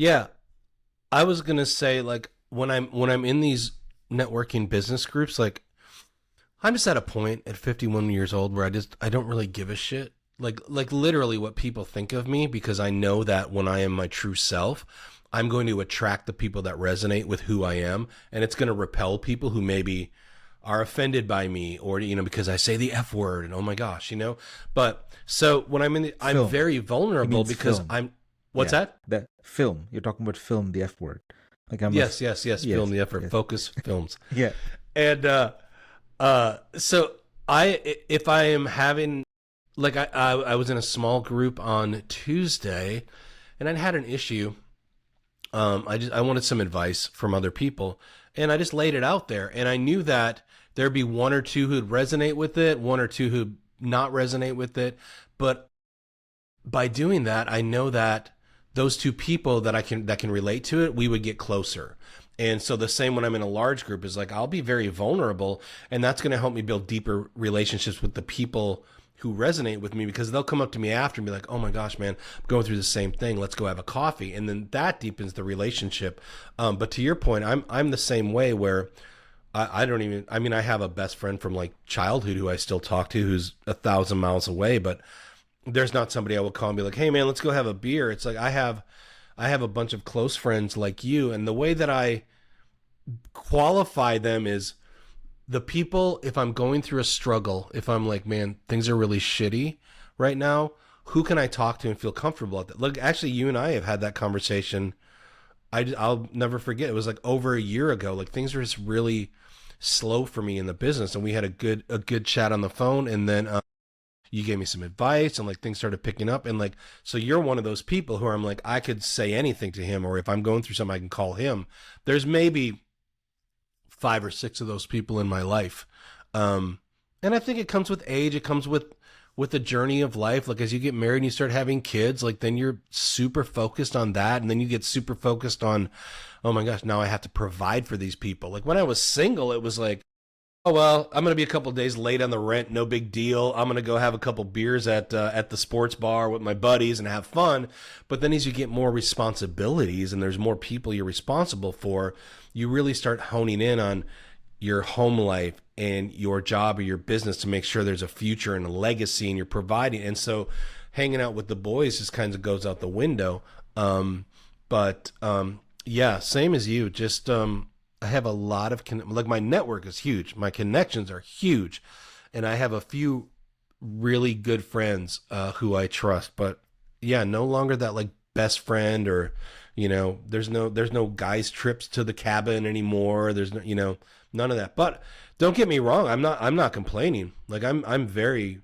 Yeah, I was gonna say like when I'm in these networking business groups, like I'm just at a point at 51 years old where I don't really give a shit. Like literally what people think of me because I know that when I am my true self, I'm going to attract the people that resonate with who I am, and it's going to repel people who maybe are offended by me or because I say the F word and oh my gosh, But so when I'm Film. very He vulnerable means because film. I'm what's Yeah, that? the film. You're talking about film, the F word. Like Yes, yes, yes. Film yes, the effort. yes. Focus films. Yeah. And so if I am having like I was in a small group on Tuesday, and I had an issue. I wanted some advice from other people, and I just laid it out there, and I knew that there'd be one or two who'd resonate with it, one or two who'd not resonate with it, but by doing that, I know that those two people that can relate to it, we would get closer. And so the same when I'm in a large group is like I'll be very vulnerable, and that's going to help me build deeper relationships with the people who resonate with me because they'll come up to me after and be like, "Oh my gosh, man, I'm going through the same thing. Let's go have a coffee," and then that deepens the relationship. But to your point, I'm the same way where I don't even. I mean, I have a best friend from like childhood who I still talk to, who's 1,000 miles away, but there's not somebody I will call and be like, "Hey man, let's go have a beer." It's like I have a bunch of close friends like you, and the way that I qualify them is the people. If I'm going through a struggle, if I'm like, man, things are really shitty right now, who can I talk to and feel comfortable at that? Look, actually, you and I have had that conversation. I'll never forget. It was like over a year ago. Like things were just really slow for me in the business, and we had a good chat on the phone, and then you gave me some advice and like things started picking up and like so you're one of those people who I'm like I could say anything to him or if I'm going through something I can call him. There's maybe five or six of those people in my life. um and I think it comes with age, it comes with the journey of life. Like as you get married and you start having kids, like then you're super focused on that, and then you get super focused on, oh my gosh, now I have to provide for these people. Like when I was single, it was like, oh well, I'm gonna be a couple days late on the rent. No big deal. I'm gonna go have a couple beers at the sports bar with my buddies and have fun. But then as you get more responsibilities and there's more people you're responsible for, you really start honing in on your home life and your job or your business to make sure there's a future and a legacy and you're providing. And so, hanging out with the boys just kind of goes out the window. But yeah, same as you. Just I have a lot of like my network is huge. My connections are huge, and I have a few really good friends who I trust. But yeah, no longer that like best friend or there's no guys trips to the cabin anymore. There's no none of that. But don't get me wrong. I'm not complaining. Like I'm very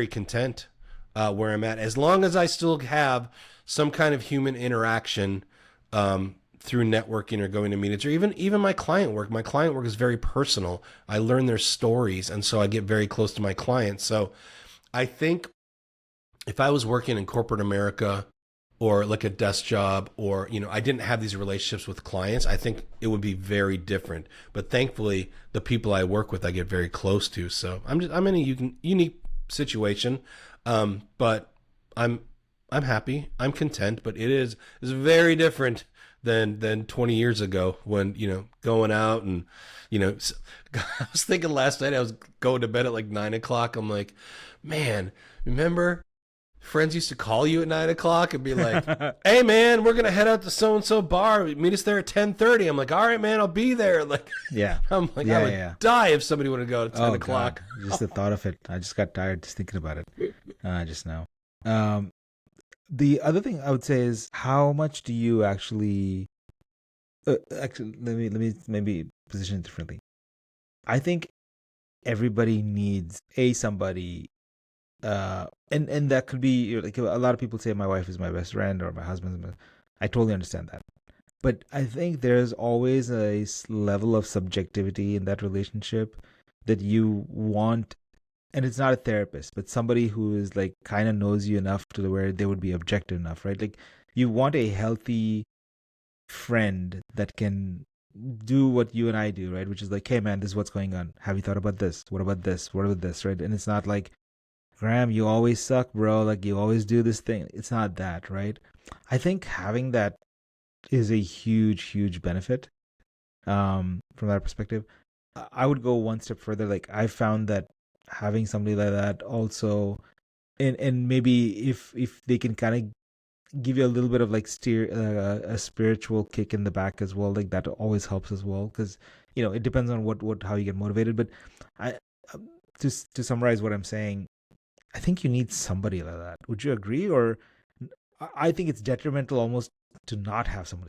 content where I'm at as long as I still have some kind of human interaction through networking or going to meetings or even my client work. My client work is very personal. I learn their stories, and so I get very close to my clients. So I think if I was working in corporate America or like a desk job or I didn't have these relationships with clients, I think it would be very different. But thankfully, the people I work with I get very close to. So I'm in a unique situation. But I'm I'm happy. I'm content, but is very different than 20 years ago when, going out and, I was thinking last night I was going to bed at like 9 o'clock. I'm like, man, remember friends used to call you at 9 o'clock and be like, "Hey man, we're gonna head out to so and so bar. Meet us there at 10:30." I'm like, "All right, man, I'll be there." Like, Yeah. I'm like, I Yeah, would yeah. die if somebody would have gone at ten Oh God. o'clock. Just the thought of it. I just got tired just thinking about it. Just now. Um, the other thing I would say is how much do you actually actually let me maybe position it differently. I think everybody needs somebody and that could be like a lot of people say my wife is my best friend or my husband's I totally understand that. But I think there's always a level of subjectivity in that relationship that you want, and it's not a therapist, but somebody who is like kind of knows you enough to where they would be objective enough, right? Like you want a healthy friend that can do what you and I do, right? Which is like, hey man, this is what's going on. Have you thought about this? What about this? What about this? Right? And it's not like, Graham, you always suck, bro. Like you always do this thing. It's not that, right? I think having that is a huge benefit from that perspective. I would go one step further. Like I found that having somebody like that also, and maybe if they can kind of give you a little bit of like a spiritual kick in the back as well, like that always helps as well, because it depends on what how you get motivated. But I just to summarize what I'm saying, I think you need somebody like that. Would you agree? Or I think it's detrimental almost to not have somebody like